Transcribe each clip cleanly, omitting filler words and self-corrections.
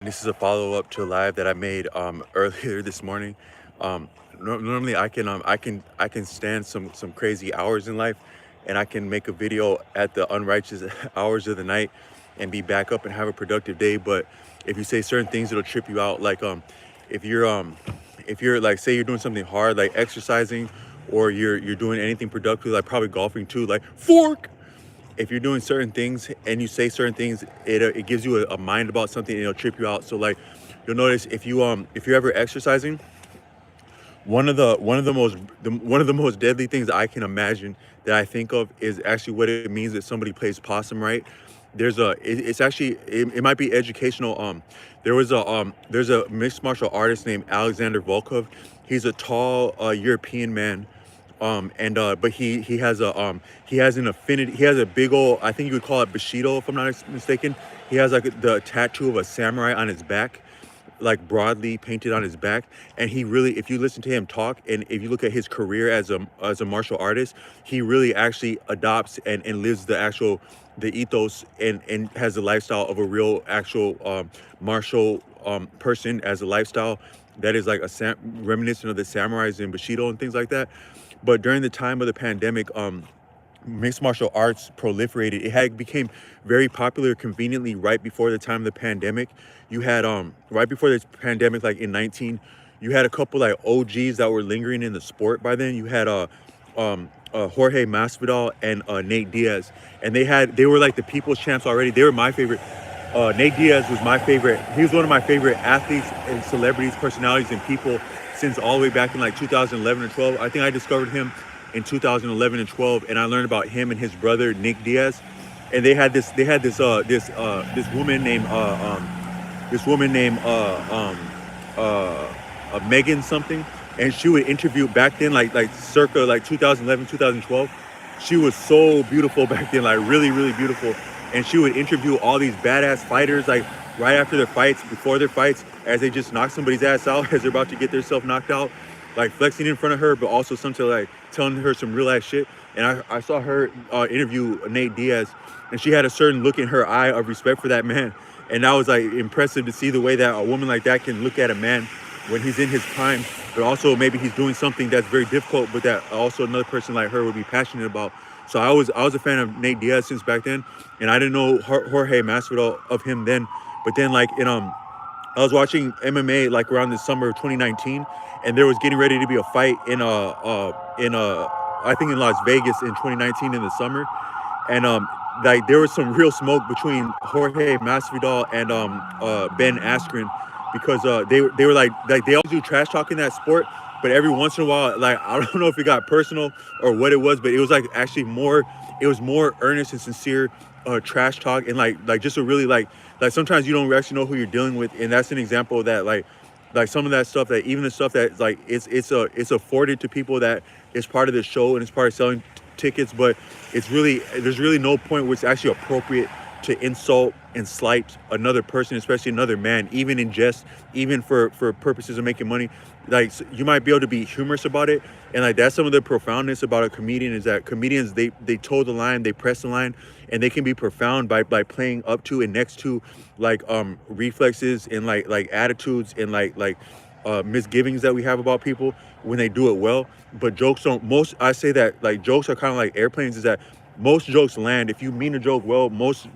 This is a follow-up to a live that I made earlier this morning. Um, Normally I can stand some crazy hours in life, and I can make a video at the unrighteous hours of the night and be back up and have a productive day. But if you say certain things, it'll trip you out. Like if you're if you're like, say you're doing something hard like exercising, or you're doing anything productive like probably golfing too, like fork. If you're doing certain things and you say certain things, it gives you a mind about something, and it'll trip you out. So like, you'll notice if you're ever exercising, one of the most deadly things I can imagine that I think of is actually what it means that somebody plays possum right. It's actually, it might be educational. There's a mixed martial artist named Alexander Volkov. He's a tall European man, and but he has an affinity. He has a big old, I think you would call it bushido if I'm not mistaken. He has like the tattoo of a samurai on his back, like broadly painted on his back. And he really, if you listen to him talk and if you look at his career as a martial artist, he really actually adopts and lives the ethos, and has the lifestyle of a real actual martial person, as a lifestyle that is like reminiscent of the samurais and bushido and things like that. But during the time of the pandemic, mixed martial arts proliferated. It had became very popular conveniently right before the time of the pandemic. You had right before this pandemic, like in 19, you had a couple like OGs that were lingering in the sport by then. You had Jorge Masvidal and Nate Diaz, and they were like the people's champs already. They were my favorite. Nate Diaz was my favorite. He was one of my favorite athletes and celebrities, personalities, and people since all the way back in like 2011 or 12. I think I discovered him in 2011 and 12, and I learned about him and his brother Nick Diaz. And this woman named Megan something, and she would interview back then, like circa like 2011 2012. She was so beautiful back then, like really really beautiful. And she would interview all these badass fighters, like right after their fights, before their fights, as they just knock somebody's ass out, as they're about to get themselves knocked out, like flexing in front of her, but also sometimes like telling her some real ass shit. And I saw her interview Nate Diaz, and she had a certain look in her eye of respect for that man. And that was like impressive to see the way that a woman like that can look at a man when he's in his prime, but also maybe he's doing something that's very difficult, but that also another person like her would be passionate about. So I was a fan of Nate Diaz since back then, and I didn't know Jorge Masvidal of him then. But then like I was watching MMA like around the summer of 2019, and there was getting ready to be a fight in I think in Las Vegas in 2019 in the summer. And like there was some real smoke between Jorge Masvidal and Ben Askren, because they were like they always do trash talk in that sport, but every once in a while, like I don't know if it got personal or what it was, but it was like actually more, it was more earnest and sincere trash talk, and like just a really like sometimes you don't actually know who you're dealing with. And that's an example of that, like some of that stuff, that even the stuff that like it's afforded to people that is part of the show and it's part of selling tickets, but it's really, there's really no point where it's actually appropriate to insult and slight another person, especially another man, even in jest, even for purposes of making money. Like you might be able to be humorous about it, and like that's some of the profoundness about a comedian, is that comedians, they toe the line, they press the line, and they can be profound by playing up to and next to like reflexes and like attitudes and like misgivings that we have about people when they do it well. But jokes don't, most, I say that like jokes are kind of like airplanes, is that most jokes land if you mean a joke well. Most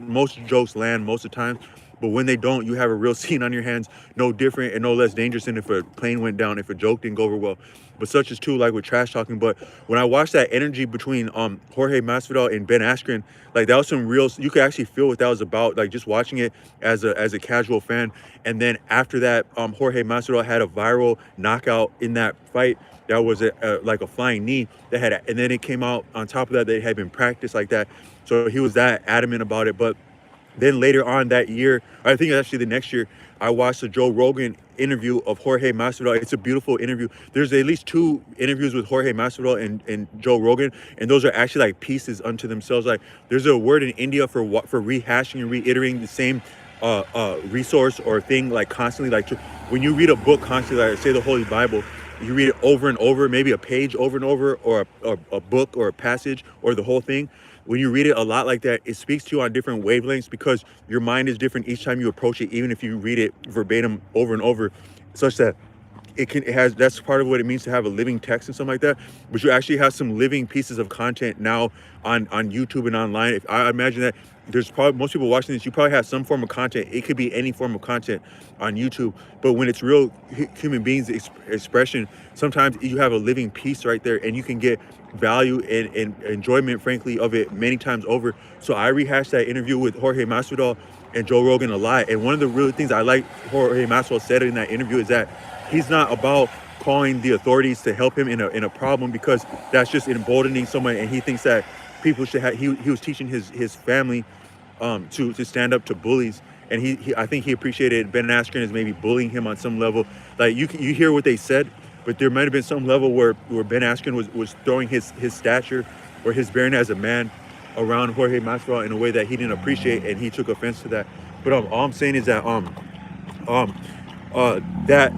jokes land most of the time, but when they don't, you have a real scene on your hands, no different and no less dangerous than if a plane went down, if a joke didn't go over well. But such is too like with trash talking. But when I watched that energy between Jorge Masvidal and Ben Askren, like that was some real, you could actually feel what that was about, like just watching it as a casual fan. And then after that, Jorge Masvidal had a viral knockout in that fight that was like a flying knee that had, and then it came out on top of that they had been practiced like that. So he was that adamant about it. But then later on that year, I think actually the next year, I watched the Joe Rogan interview of Jorge Masvidal. It's a beautiful interview. There's at least two interviews with Jorge Masvidal and Joe Rogan, and those are actually like pieces unto themselves. Like there's a word in India for rehashing and reiterating the same resource or thing, like constantly. Like when you read a book constantly, like say the Holy Bible, you read it over and over, maybe a page over and over, or a book or a passage or the whole thing. when you read it a lot like that, it speaks to you on different wavelengths because your mind is different each time you approach it, even if you read it verbatim over and over, such that it has, that's part of what it means to have a living text and something like that. But you actually have some living pieces of content now on YouTube and online. If I imagine that there's probably most people watching this, you probably have some form of content. It could be any form of content on YouTube, but when it's real human beings expression, sometimes you have a living piece right there, and you can get value and enjoyment, frankly, of it many times over. So I rehashed that interview with Jorge Masvidal and Joe Rogan a lot, and one of the real things I like Jorge Masvidal said in that interview is that he's not about calling the authorities to help him in a problem, because that's just emboldening someone, and he thinks that people should have, he was teaching his family to stand up to bullies, and he I think he appreciated Ben Askren as maybe bullying him on some level. Like you hear what they said, but there might have been some level where Ben Askren was throwing his stature or his bearing as a man around Jorge Masvidal in a way that he didn't appreciate, and he took offense to that. But all I'm saying is that that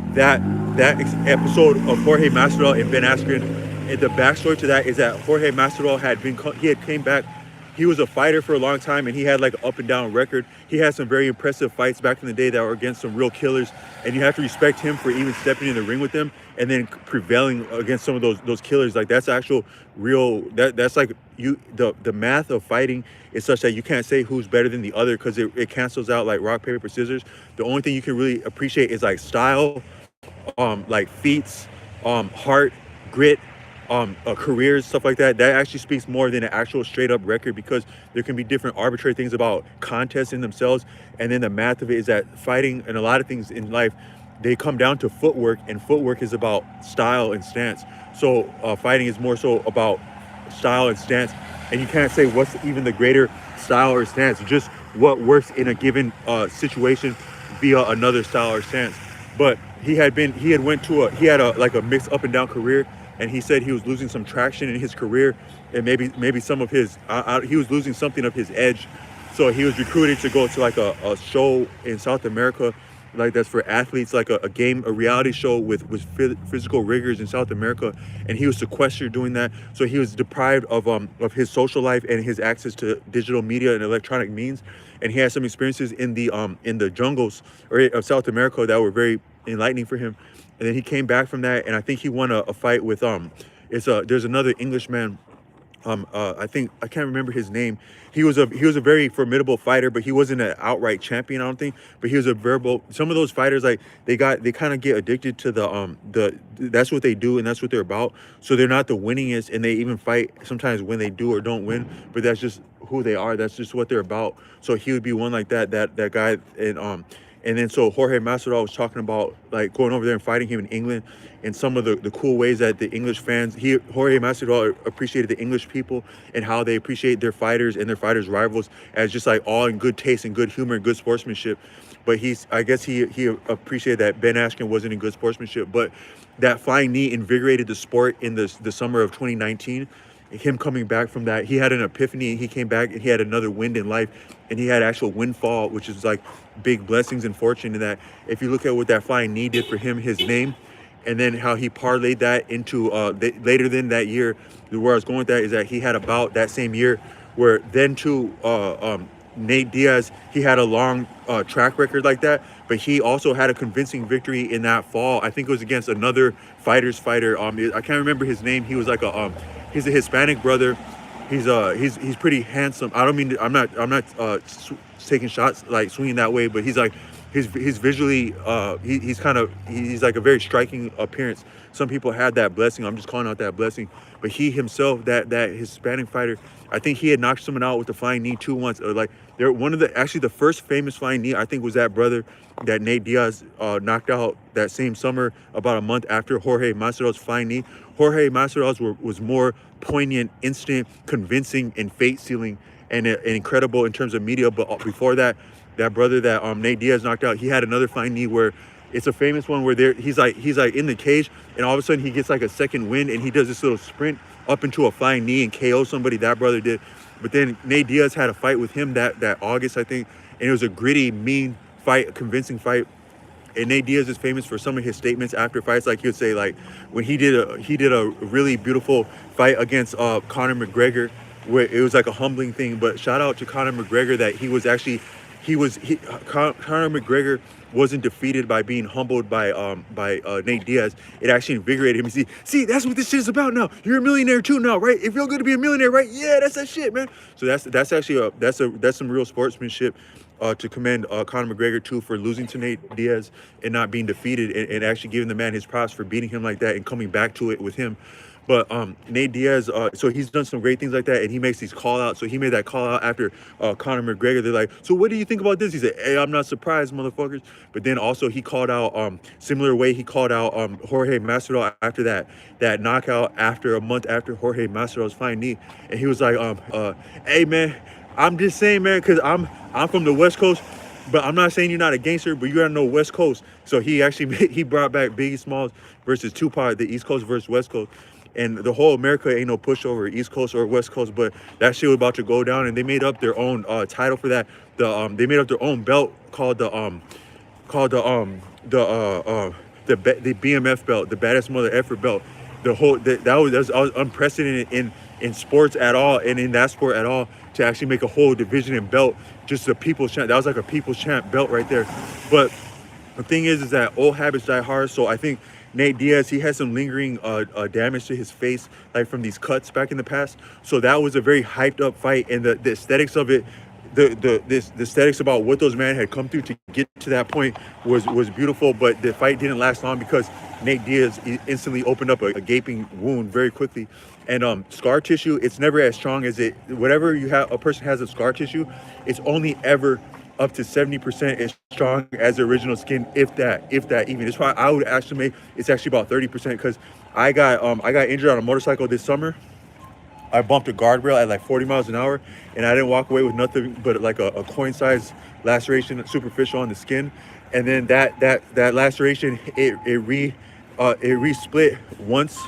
episode of Jorge Masvidal and Ben Askren, and the backstory to that is that Jorge Masvidal came back. He was a fighter for a long time, and he had like an up and down record. He had some very impressive fights back in the day that were against some real killers, and you have to respect him for even stepping in the ring with them and then prevailing against some of those killers. Like that's actual real, that's like the math of fighting is such that you can't say who's better than the other, because it cancels out like rock, paper, scissors. The only thing you can really appreciate is like style, like feats, heart, grit, careers, stuff like that. That actually speaks more than an actual straight up record, because there can be different arbitrary things about contests in themselves, and then the math of it is that fighting and a lot of things in life, they come down to footwork, and footwork is about style and stance. So fighting is more so about style and stance, and you can't say what's even the greater style or stance, just what works in a given situation via another style or stance. But he had like a mixed up and down career, and he said he was losing some traction in his career, and maybe some of his he was losing something of his edge. So he was recruited to go to like a show in South America, like that's for athletes, like a reality show with physical rigors in South America, and he was sequestered doing that. So he was deprived of his social life and his access to digital media and electronic means, and he had some experiences in the jungles of South America that were very enlightening for him. And then he came back from that, and I think he won a fight with there's another Englishman. I can't remember his name. He was a very formidable fighter, but he wasn't an outright champion, I don't think. But he was some of those fighters, like they kind of get addicted to that's what they do, and that's what they're about. So they're not the winningest, and they even fight sometimes when they do or don't win, but that's just who they are. That's just what they're about. So he would be one like that guy. And then so Jorge Masvidal was talking about like going over there and fighting him in England, and some of the cool ways that the English fans, Jorge Masvidal appreciated the English people and how they appreciate their fighters and their fighters' rivals as just like all in good taste and good humor and good sportsmanship. But I guess he appreciated that Ben Askren wasn't in good sportsmanship. But that flying knee invigorated the sport in the summer of 2019. Him coming back from that, he had an epiphany. He came back and he had another wind in life, and he had actual windfall, which is like big blessings and fortune. In that, if you look at what that flying knee did for him, his name, and then how he parlayed that into later than that year. Where I was going with that is that he had about that same year where then too Nate Diaz, he had a long track record like that, but he also had a convincing victory in that fall. I think it was against another fighter. I can't remember his name. He was like he's a Hispanic brother. He's pretty handsome. I don't mean I'm not taking shots like swinging that way, but he's like he's visually he's like a very striking appearance. Some people had that blessing. I'm just calling out that blessing. But he himself, that Hispanic fighter, I think he had knocked someone out with the flying knee too once. Or like the first famous flying knee I think was that brother that Nate Diaz knocked out that same summer, about a month after Jorge Masvidal's flying knee. Jorge Masvidal's was more poignant, instant, convincing, and fate sealing, and incredible in terms of media. But before that brother that Nate Diaz knocked out, he had another flying knee where it's a famous one where he's like in the cage, and all of a sudden he gets like a second wind, and he does this little sprint up into a flying knee and KO somebody. That brother did. But then Nate Diaz had a fight with him that August, I think, and it was a gritty, mean fight, a convincing fight. And Nate Diaz is famous for some of his statements after fights. Like he would say, like when he did a really beautiful fight against Conor McGregor. where it was like a humbling thing. But shout out to Conor McGregor that he was actually Conor McGregor wasn't defeated by being humbled by Nate Diaz. It actually invigorated him. See, that's what this shit is about now. You're a millionaire too now, right? It feel good to be a millionaire, right? Yeah, that's that shit, man. So that's actually that's some real sportsmanship. To commend Conor McGregor too for losing to Nate Diaz and not being defeated, and actually giving the man his props for beating him like that and coming back to it with him. But Nate Diaz, so he's done some great things like that, and he makes these call outs. So he made that call out after Conor McGregor. They're like, so what do you think about this? He said, hey, I'm not surprised, motherfuckers. But then also he called out similar way he called out Jorge Masvidal after that knockout after a month after Jorge Masvidal's fine knee, and he was like, hey man, I'm just saying, man, because I'm from the West Coast, but I'm not saying you're not a gangster, but you gotta know West Coast. So he actually he brought back Biggie Smalls versus Tupac, the East Coast versus West Coast. And the whole America ain't no pushover, East Coast or West Coast, but that shit was about to go down, and they made up their own title for that. They made up their own belt called the BMF belt, the baddest mother effer belt. That was unprecedented in sports at all, and in that sport at all, to actually make a whole division and belt, just a people's champ. That was like a people's champ belt right there. But the thing is that old habits die hard. So I think Nate Diaz, he had some lingering damage to his face, like from these cuts back in the past. So that was a very hyped up fight, and the aesthetics of it, the aesthetics about what those men had come through to get to that point was beautiful. But the fight didn't last long because Nate Diaz instantly opened up a gaping wound very quickly. And scar tissue, it's never as strong as it. Whatever you have, a person has of scar tissue, it's only ever up to 70% as strong as the original skin, if that even. It's why I would actually make it's actually about 30%, because I got injured on a motorcycle this summer. I bumped a guardrail at like 40 miles an hour, and I didn't walk away with nothing but like a coin-sized laceration, superficial on the skin. And then that laceration, it re-split once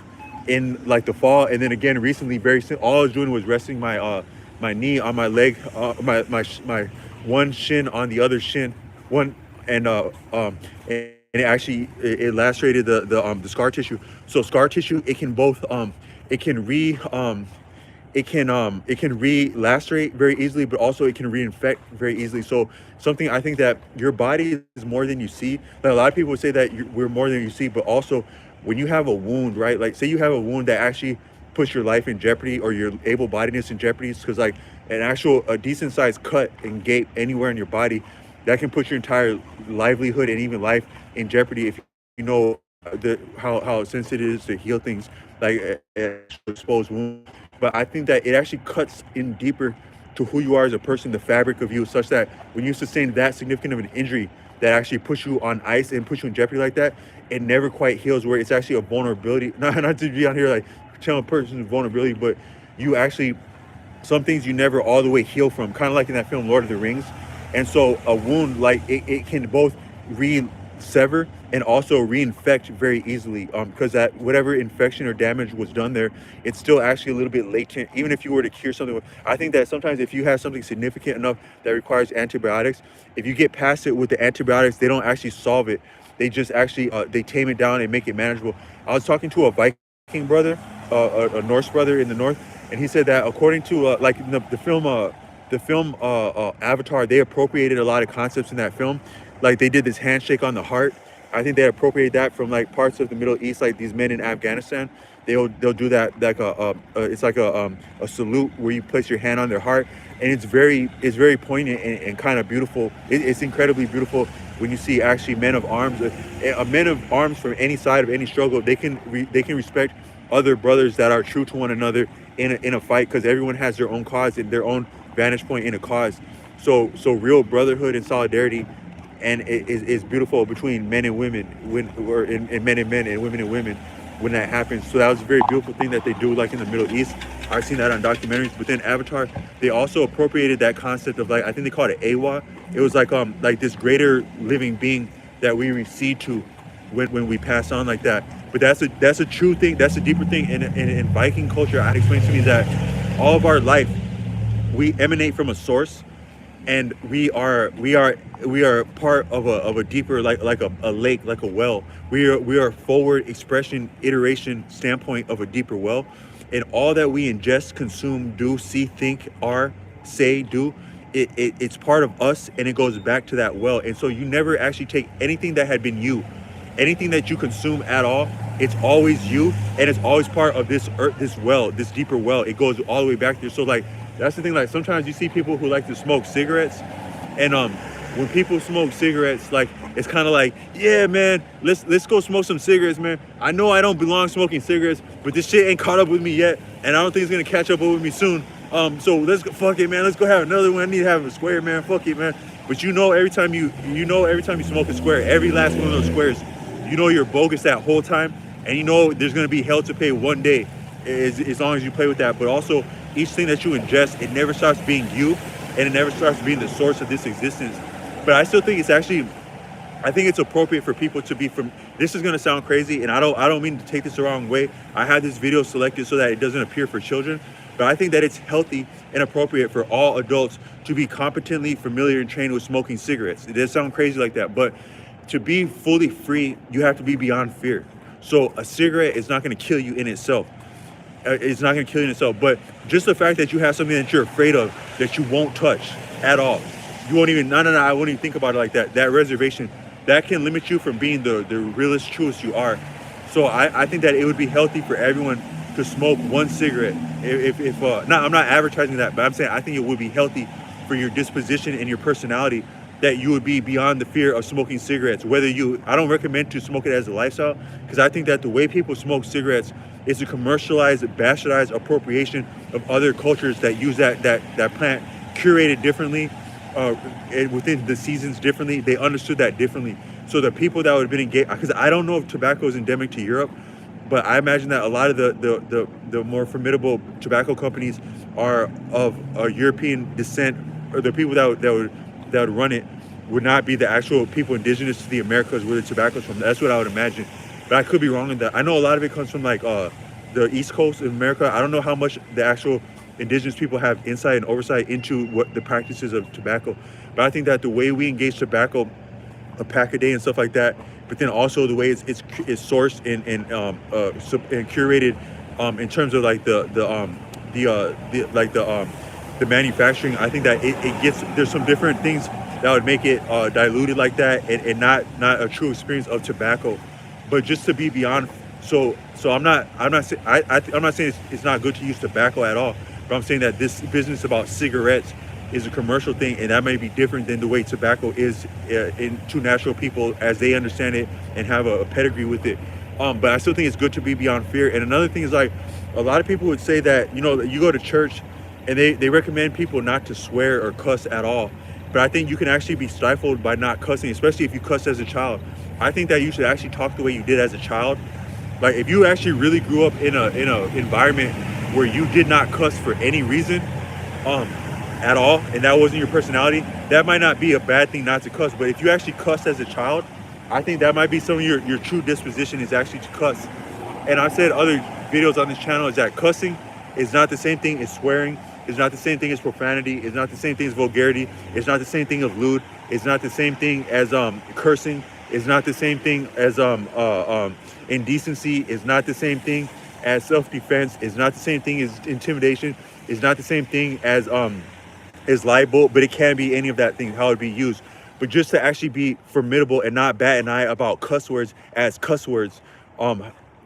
in like the fall, and then again recently, all I was doing was resting my knee on my leg, my one shin on the other shin, and it actually it lacerated the scar tissue. So scar tissue, it can both it can re-lacerate very easily, but also it can reinfect very easily. So something I think that your body is more than you see. Like a lot of people say that we're more than you see, but also when you have a wound, right? Like say you have a wound that actually puts your life in jeopardy or your able-bodiedness in jeopardy, because like a decent sized cut and gape anywhere in your body, that can put your entire livelihood and even life in jeopardy if you know how sensitive it is to heal things like exposed wound. But I think that it actually cuts in deeper to who you are as a person, the fabric of you, such that when you sustain that significant of an injury that actually puts you on ice and puts you in jeopardy like that, it never quite heals, where it's actually a vulnerability. Not to be on here like telling a person's vulnerability, but you actually, some things you never all the way heal from, kind of like in that film Lord of the Rings. And so a wound, like it can both re-sever and also reinfect very easily, because that whatever infection or damage was done there, it's still actually a little bit latent. Even if you were to cure something, I think that sometimes if you have something significant enough that requires antibiotics, if you get past it with the antibiotics, they don't actually solve it. They just actually they tame it down and make it manageable. I was talking to a Viking brother, a Norse brother in the north, and he said that according to like in the film Avatar, they appropriated a lot of concepts in that film. Like they did this handshake on the heart. I think they appropriated that from like parts of the Middle East, like these men in Afghanistan. They'll do that like it's like a salute where you place your hand on their heart, and it's very poignant and kind of beautiful. It's incredibly beautiful when you see actually men of arms from any side of any struggle. They can respect other brothers that are true to one another in a fight, because everyone has their own cause and their own vantage point in a cause. So real brotherhood and solidarity, and it is beautiful between men and women, and men and men and women when that happens. So that was a very beautiful thing that they do, like in the Middle East. I've seen that on documentaries. But then Avatar, they also appropriated that concept of, like, I think they called it Awa. It was like this greater living being that we recede to when we pass on like that. But that's a true thing. That's a deeper thing in Viking culture. I'd explain to me that all of our life we emanate from a source, and we are part of a deeper, like a lake, like a well. We are forward expression, iteration standpoint of a deeper well. and all that we ingest, consume, do, see, think, are, say, do, it's part of us, and it goes back to that well. And so you never actually take anything that had been you, anything that you consume at all. It's always you, and it's always part of this earth, this well, this deeper well. It goes all the way back there. So like that's the thing. Like sometimes you see people who like to smoke cigarettes, and when people smoke cigarettes, like it's kind of like, yeah, man, let's go smoke some cigarettes, man. I know I don't belong smoking cigarettes, but this shit ain't caught up with me yet, and I don't think it's gonna catch up with me soon. So let's go, fuck it, man. Let's go have another one. I need to have a square, man. Fuck it, man. But every time you smoke a square, every last one of those squares, you're bogus that whole time, and there's gonna be hell to pay one day, as long as you play with that. But also, each thing that you ingest, it never stops being you, and it never starts being the source of this existence. But I still think I think it's appropriate for people to be from. This is gonna sound crazy, and I don't mean to take this the wrong way. I had this video selected so that it doesn't appear for children, but I think that it's healthy and appropriate for all adults to be competently familiar and trained with smoking cigarettes. It does sound crazy like that, but to be fully free, you have to be beyond fear. So a cigarette is not gonna kill you in itself. It's not gonna kill you in itself, but just the fact that you have something that you're afraid of, that you won't touch at all. You won't even, I won't even think about it like that. That reservation, that can limit you from being the realest, truest you are. So I think that it would be healthy for everyone to smoke one cigarette. I'm not advertising that, but I'm saying I think it would be healthy for your disposition and your personality, that you would be beyond the fear of smoking cigarettes. I don't recommend to smoke it as a lifestyle, because I think that the way people smoke cigarettes is a commercialized, bastardized appropriation of other cultures that use that plant, curated differently, within the seasons differently. They understood that differently. So the people that would have been engaged, because I don't know if tobacco is endemic to Europe, but I imagine that a lot of the more formidable tobacco companies are of a European descent, or the people that would run it would not be the actual people indigenous to the Americas where the tobacco's from. That's what I would imagine, but I could be wrong in that. I know a lot of it comes from like the East Coast of America. I don't know how much the actual indigenous people have insight and oversight into what the practices of tobacco, but I think that the way we engage tobacco, a pack a day and stuff like that, but then also the way it's sourced and curated, in terms of like the manufacturing. I think that there's some different things that would make it diluted like that, and not a true experience of tobacco. But just to be beyond, so I'm not saying it's not good to use tobacco at all, but I'm saying that this business about cigarettes is a commercial thing, and that may be different than the way tobacco is to natural people as they understand it and have a pedigree with it. But I still think it's good to be beyond fear. And another thing is, like, a lot of people would say that, you go to church and they recommend people not to swear or cuss at all. But I think you can actually be stifled by not cussing, especially if you cussed as a child. I think that you should actually talk the way you did as a child. Like, if you actually really grew up in a environment where you did not cuss for any reason, at all, and that wasn't your personality, that might not be a bad thing not to cuss. But if you actually cussed as a child, I think that might be some of your true disposition is actually to cuss. And I've said other videos on this channel is that cussing is not the same thing as swearing. It's not the same thing as profanity. It's not the same thing as vulgarity. It's not the same thing as lewd. It's not the same thing as cursing. It's not the same thing as indecency. It's not the same thing as self-defense. It's not the same thing as intimidation. It's not the same thing as libel, but it can be any of that thing, how it be used. But just to actually be formidable and not bat an eye about cuss words as cuss words,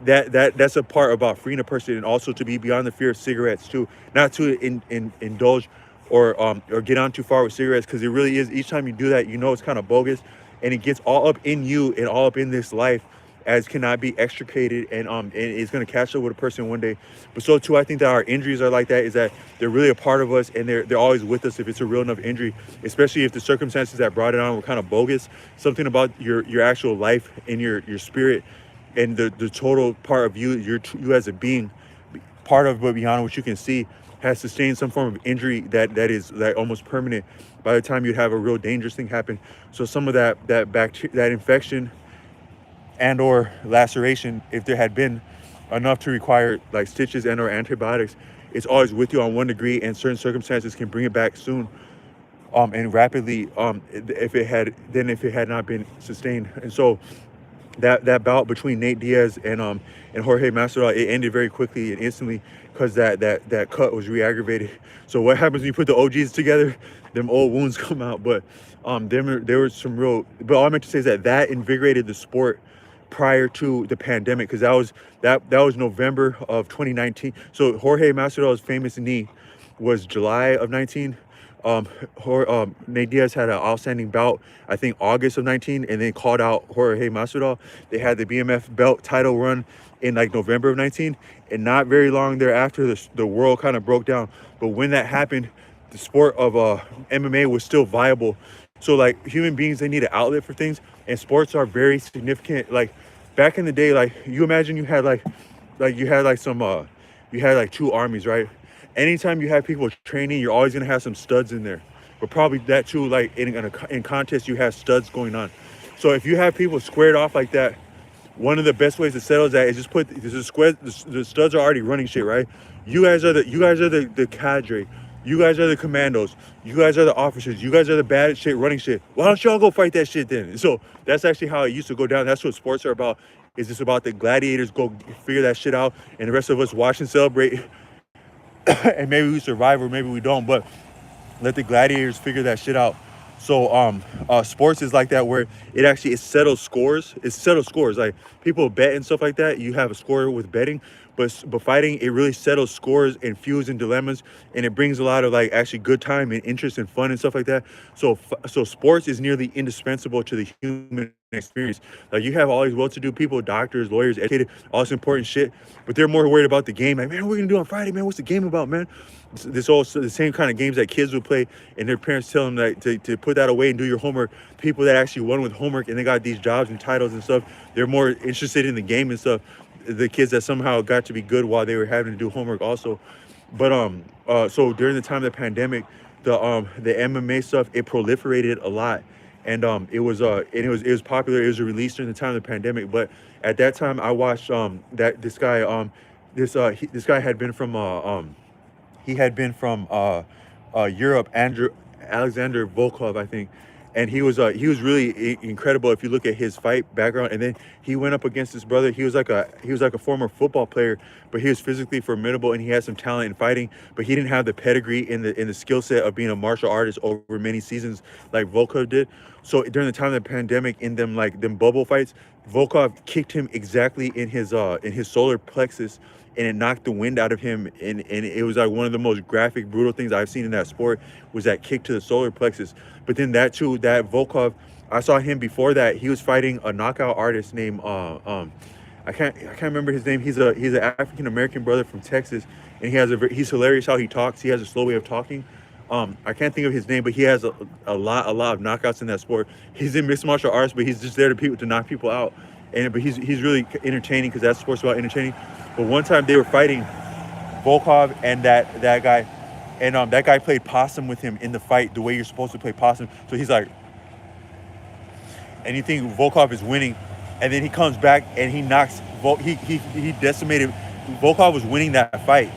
that's a part about freeing a person, and also to be beyond the fear of cigarettes too, not to indulge or get on too far with cigarettes, because it really is, each time you do that, it's kind of bogus, and it gets all up in you and all up in this life, as cannot be extricated, and it's going to catch up with a person one day. But so too, I think that our injuries are like that, is that they're really a part of us, and they're always with us if it's a real enough injury, especially if the circumstances that brought it on were kind of bogus. Something about your actual life and your spirit and the total part of you you as a being, part of but beyond what you can see, has sustained some form of injury that is like almost permanent by the time you'd have a real dangerous thing happen. So some of that infection and or laceration, if there had been enough to require like stitches and or antibiotics, it's always with you on one degree, and certain circumstances can bring it back soon and rapidly if it had not been sustained. And so that bout between Nate Diaz and Jorge Masvidal, it ended very quickly and instantly because that cut was re-aggravated. So what happens when you put the OGs together? Them old wounds come out. But there was some real. But all I meant to say is that invigorated the sport prior to the pandemic, because that was November of 2019. So Jorge Masvidal's famous knee was July of 19. Nate Diaz had an outstanding bout, I think August of 19, and then called out Jorge Masvidal. They had the BMF belt title run in like November of 19, and not very long thereafter, the world kind of broke down. But when that happened, the sport of MMA was still viable. So like human beings, they need an outlet for things, and sports are very significant. Like back in the day, like you imagine you had you had like two armies, right? Anytime you have people training, you're always gonna have some studs in there, but probably that too, like in contests, you have studs going on. So if you have people squared off like that, one of the best ways to settle that is just put the studs are already running shit, right? You guys are the cadre. You guys are the commandos. You guys are the officers. You guys are the bad shit running shit. Why don't y'all go fight that shit then? So that's actually how it used to go down. That's what sports are about. Is just about the gladiators go figure that shit out, and the rest of us watch and celebrate. And maybe we survive or maybe we don't, but let the gladiators figure that shit out. So sports is like that, where it settles scores. It settles scores. Like people bet and stuff like that. You have a score with betting, but fighting, it really settles scores and feuds and dilemmas, and it brings a lot of like actually good time and interest and fun and stuff like that. So sports is nearly indispensable to the human experience. Like you have all these well-to-do people, doctors, lawyers, educated, all this important shit, but they're more worried about the game. Like, man, what are we gonna do on Friday, man? What's the game about, man? This all the same kind of games that kids would play, and their parents tell them that to put that away and do your homework. People that actually won with homework and they got these jobs and titles and stuff, they're more interested in the game and stuff. The kids that somehow got to be good while they were having to do homework also. But so during the time of the pandemic, the MMA stuff, it proliferated a lot, and it was popular. It was released during the time of the pandemic. But at that time, I watched that this guy had been from he had been from Europe, Alexander Volkov, I think, and he was really incredible if you look at his fight background. And then he went up against his brother. He was like a former football player, but he was physically formidable and he had some talent in fighting, but he didn't have the pedigree in the skill set of being a martial artist over many seasons like Volkov did. So during the time of the pandemic, in them bubble fights, Volkov kicked him exactly in his solar plexus, and it knocked the wind out of him, and it was like one of the most graphic, brutal things I've seen in that sport, was that kick to the solar plexus. But then that Volkov, I saw him before that. He was fighting a knockout artist named I can't remember his name. He's an African American brother from Texas, and he's hilarious how he talks. He has a slow way of talking. I can't think of his name, but he has a lot of knockouts in that sport. He's in mixed martial arts, but he's just there to knock people out. But he's really entertaining, because that sport's about entertaining. But one time they were fighting, Volkov and that guy, and that guy played possum with him in the fight, the way you're supposed to play possum. So he's like, and you think Volkov is winning, and then he comes back and he knocks he decimated. Volkov was winning that fight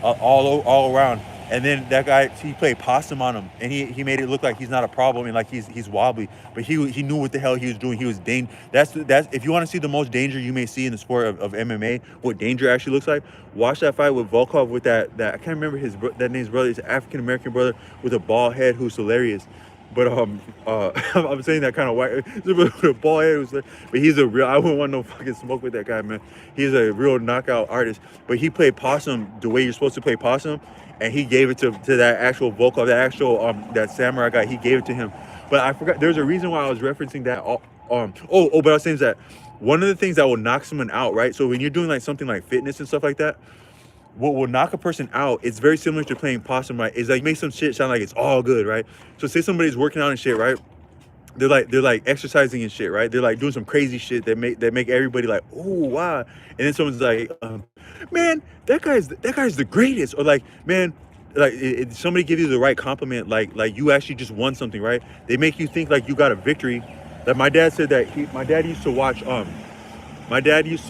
all around. And then that guy, he played possum on him, and he made it look like he's not a problem and like he's wobbly, but he knew what the hell he was doing. He was that's if you want to see the most danger you may see in the sport of MMA, what danger actually looks like, watch that fight with Volkov with that I can't remember that name's brother. He's an African American brother with a bald head who's hilarious. But I'm saying that kind of white with a bald head, but he's a real. I wouldn't want no fucking smoke with that guy, man. He's a real knockout artist. But he played possum the way you're supposed to play possum, and he gave it to that actual Volkov, that samurai guy. He gave it to him. But I forgot. There's a reason why I was referencing that. But I was saying that one of the things that will knock someone out, right? So when you're doing like something like fitness and stuff like that, what will knock a person out, it's very similar to playing possum, right? Is like make some shit sound like it's all good, right? So say somebody's working out and shit, right? They're like exercising and shit, right? They're like doing some crazy shit that make everybody like, oh wow. And then someone's like, man, that guy's the greatest. Or like, man, like somebody give you the right compliment, like you actually just won something, right? They make you think like you got a victory. Like my dad said that my dad used to watch my dad used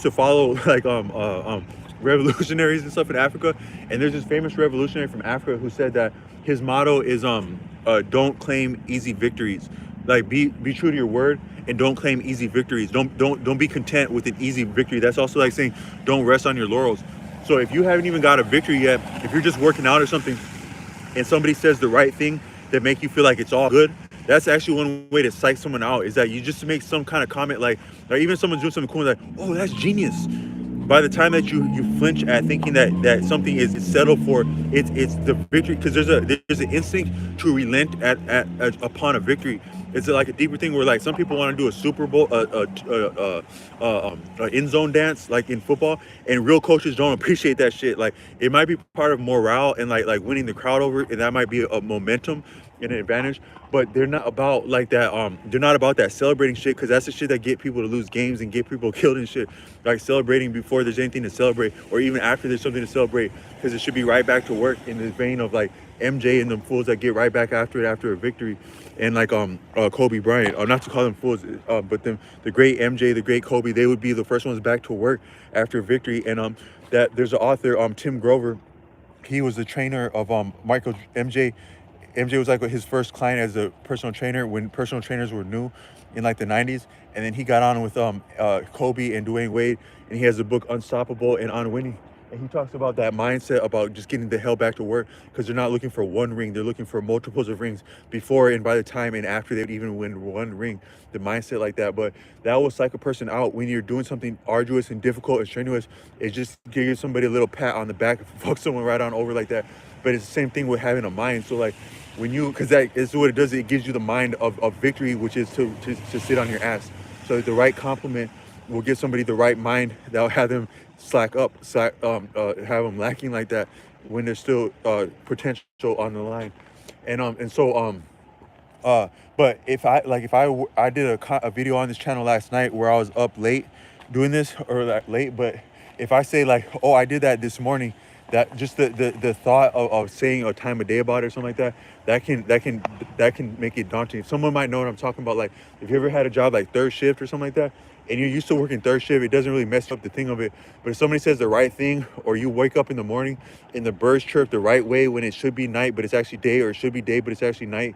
to follow like revolutionaries and stuff in Africa, and there's this famous revolutionary from Africa who said that his motto is don't claim easy victories, Like be true to your word and don't claim easy victories. Don't be content with an easy victory. That's also like saying don't rest on your laurels. So if you haven't even got a victory yet, if you're just working out or something and somebody says the right thing that make you feel like it's all good, that's actually one way to psych someone out, is that you just make some kind of comment like, or even someone's doing something cool like, oh, that's genius. By the time that you flinch at thinking that something is settled for, it's the victory, because there's an instinct to relent at upon a victory. It's like a deeper thing where like some people want to do a Super Bowl, end zone dance like in football, and real coaches don't appreciate that shit. Like it might be part of morale and like winning the crowd over, and that might be a momentum and an advantage, but they're not about like that. They're not about that celebrating shit, because that's the shit that get people to lose games and get people killed and shit. Like celebrating before there's anything to celebrate, or even after there's something to celebrate, because it should be right back to work, in the vein of like MJ and them fools that get right back after it after a victory, and like Kobe Bryant, or not to call them fools, but them, the great MJ, the great Kobe, they would be the first ones back to work after a victory. And that there's an author, Tim Grover. He was the trainer of Michael MJ. MJ was like his first client as a personal trainer when personal trainers were new in like the 90s. And then he got on with Kobe and Dwayne Wade, and he has a book Unstoppable and On Winning. And he talks about that mindset about just getting the hell back to work, because they're not looking for one ring, they're looking for multiples of rings before and by the time and after they even win one ring. The mindset like that, but that will psych a person out when you're doing something arduous and difficult and strenuous. It's just give somebody a little pat on the back and fuck someone right on over like that. But it's the same thing with having a mind. So like when you, because that is what it does, it gives you the mind of victory, which is to sit on your ass. So the right compliment will give somebody the right mind that'll have them have them lacking like that when there's still potential on the line. But if I did a video on this channel last night where I was up late doing this, or that late, but if I say like, oh, I did that this morning, that just the thought of saying a time of day about it or something like that, that can make it daunting. Someone might know what I'm talking about. Like if you ever had a job like third shift or something like that, and you're used to working third shift, it doesn't really mess up the thing of it. But if somebody says the right thing, or you wake up in the morning and the birds chirp the right way when it should be night, but it's actually day, or it should be day, but it's actually night,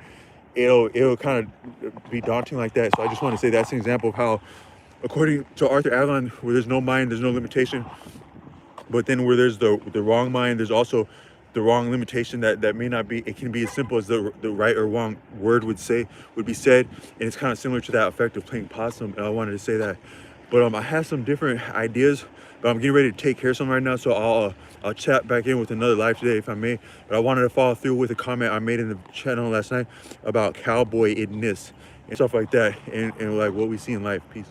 it'll kind of be daunting like that. So I just want to say that's an example of how, according to Arthur Avalon, where there's no mind, there's no limitation. But then where there's the wrong mind, there's also the wrong limitation that may not be, it can be as simple as the right or wrong word would be said. And it's kind of similar to that effect of playing possum. And I wanted to say that. But I have some different ideas, but I'm getting ready to take care of something right now. So I'll chat back in with another live today if I may. But I wanted to follow through with a comment I made in the channel last night about cowboy-idness and stuff like that, and like what we see in life. Peace.